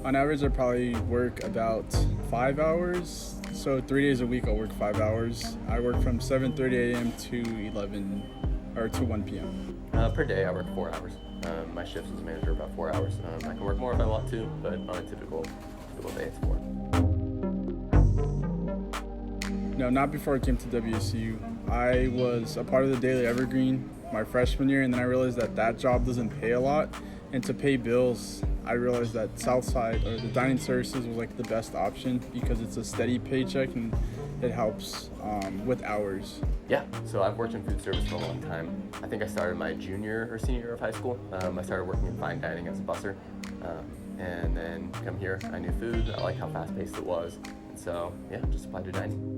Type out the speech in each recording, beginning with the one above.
On average, I probably work about 5 hours. So 3 days a week, I'll work 5 hours. I work from 7:30 a.m. to 11 or to 1 p.m. Per day, I work 4 hours. My shifts as a manager are about 4 hours. I can work more if I want to, but on a typical day, it's 4. No, not before I came to WSU. I was a part of the Daily Evergreen my freshman year, and then I realized that job doesn't pay a lot. And to pay bills, I realized that Southside or the dining services was like the best option because it's a steady paycheck and it helps with hours. Yeah, so I've worked in food service for a long time. I think I started my junior or senior year of high school. I started working in fine dining as a busser. And then come here, I knew food, I liked how fast-paced it was. And so, yeah, just applied to dining.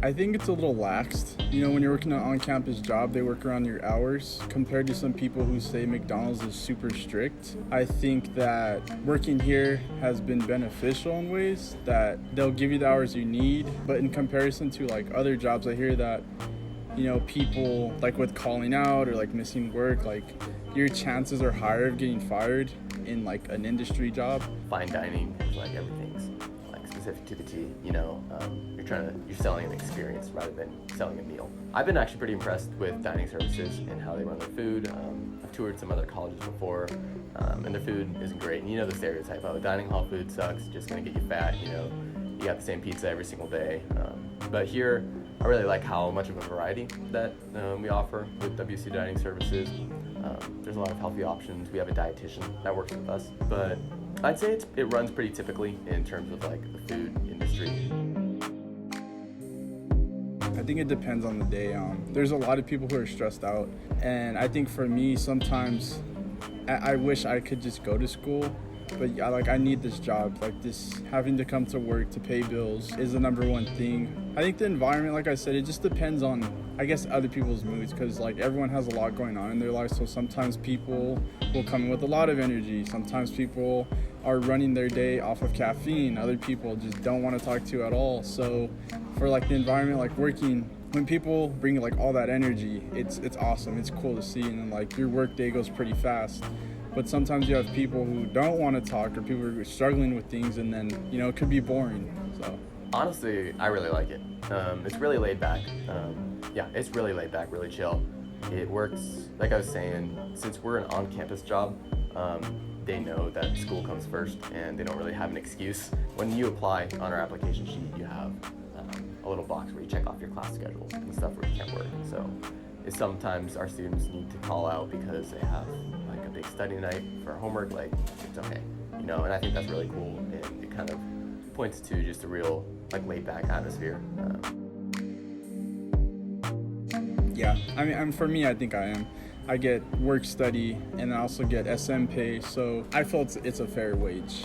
I think it's a little laxed. You know, when you're working an on-campus job, they work around your hours compared to some people who say McDonald's is super strict. I think that working here has been beneficial in ways that they'll give you the hours you need, but in comparison to like other jobs, I hear that, you know, people like with calling out or like missing work, like your chances are higher of getting fired in like an industry job. Fine dining is like everything's like specific to the T, you know, you're selling an experience rather than selling a meal. I've been actually pretty impressed with dining services and how they run their food. I've toured some other colleges before, and their food isn't great. And you know the stereotype, oh, dining hall food sucks, just gonna get you fat, you know, you got the same pizza every single day. But here, I really like how much of a variety that we offer with WSU Dining Services. There's a lot of healthy options. We have a dietitian that works with us, but I'd say it runs pretty typically in terms of like the food industry. I think it depends on the day. There's a lot of people who are stressed out, and I think for me, sometimes I wish I could just go to school, but I need this job. Like this, having to come to work to pay bills is the number one thing. I think the environment, like I said, it just depends on, I guess, other people's moods, because like everyone has a lot going on in their lives. So sometimes people will come in with a lot of energy. Sometimes people are running their day off of caffeine. Other people just don't want to talk to you at all. So for like the environment, like working, when people bring like all that energy, it's awesome. It's cool to see, and then like your work day goes pretty fast. But sometimes you have people who don't want to talk, or people who are struggling with things, and then, you know, it could be boring. So honestly, I really like it. It's really laid back. It's really laid back, really chill. It works, like I was saying, since we're an on-campus job, they know that school comes first, and they don't really have an excuse. When you apply on our application sheet, you have a little box where you check off your class schedule and stuff where you can't work. So sometimes our students need to call out because they have like a big study night for homework, like it's okay, you know, and I think that's really cool, and it kind of points to just a real like laid back atmosphere. Yeah, I mean, for me, I think I am. I get work study, and I also get SM pay, so I feel it's a fair wage.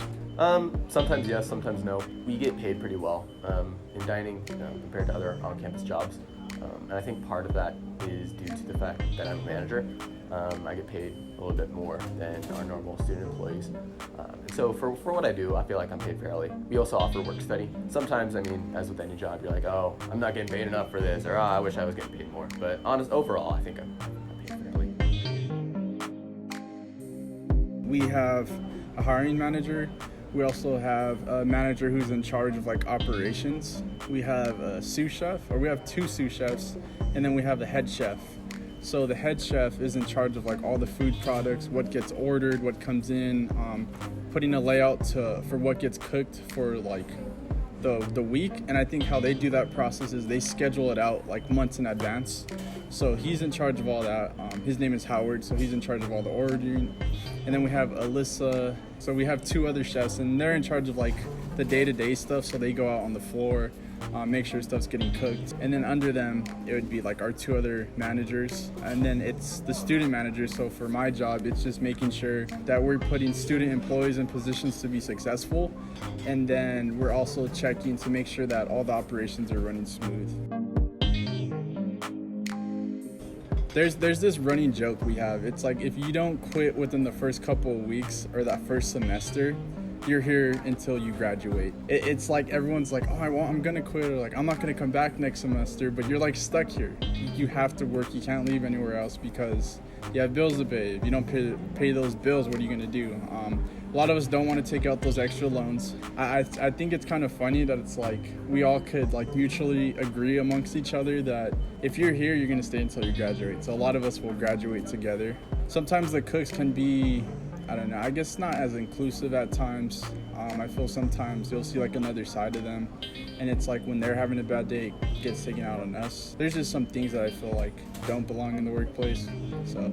Sometimes yes, sometimes no. We get paid pretty well in dining compared to other on-campus jobs, and I think part of that is due to the fact that I'm a manager. I get paid a little bit more than our normal student employees. And so for what I do, I feel like I'm paid fairly. We also offer work study. Sometimes, I mean, as with any job, you're like, oh, I'm not getting paid enough for this, or I wish I was getting paid more. But overall, I think I'm paid fairly. We have a hiring manager. We also have a manager who's in charge of like operations. We have a sous chef, or we have 2 sous chefs, and then we have the head chef. So the head chef is in charge of like all the food products, what gets ordered, what comes in, putting a layout for what gets cooked for like the week. And I think how they do that process is they schedule it out like months in advance. So he's in charge of all that. His name is Howard, so he's in charge of all the ordering. And then we have Alyssa. So we have 2 other chefs, and they're in charge of like the day-to-day stuff. So they go out on the floor, make sure stuff's getting cooked. And then under them, it would be like our 2 other managers. And then it's the student manager. So for my job, it's just making sure that we're putting student employees in positions to be successful. And then we're also checking to make sure that all the operations are running smooth. There's this running joke we have. It's like if you don't quit within the first couple of weeks or that first semester, you're here until you graduate. It's like everyone's like, oh, I'm gonna quit, or like I'm not gonna come back next semester, but you're like stuck here. You have to work. You can't leave anywhere else because you have bills to pay. If you don't pay those bills, what are you gonna do? A lot of us don't want to take out those extra loans. I think it's kind of funny that it's like we all could like mutually agree amongst each other that if you're here, you're gonna stay until you graduate. So a lot of us will graduate together. Sometimes the cooks can be, I don't know, I guess not as inclusive at times. I feel sometimes you'll see like another side of them, and it's like when they're having a bad day, it gets taken out on us. There's just some things that I feel like don't belong in the workplace. So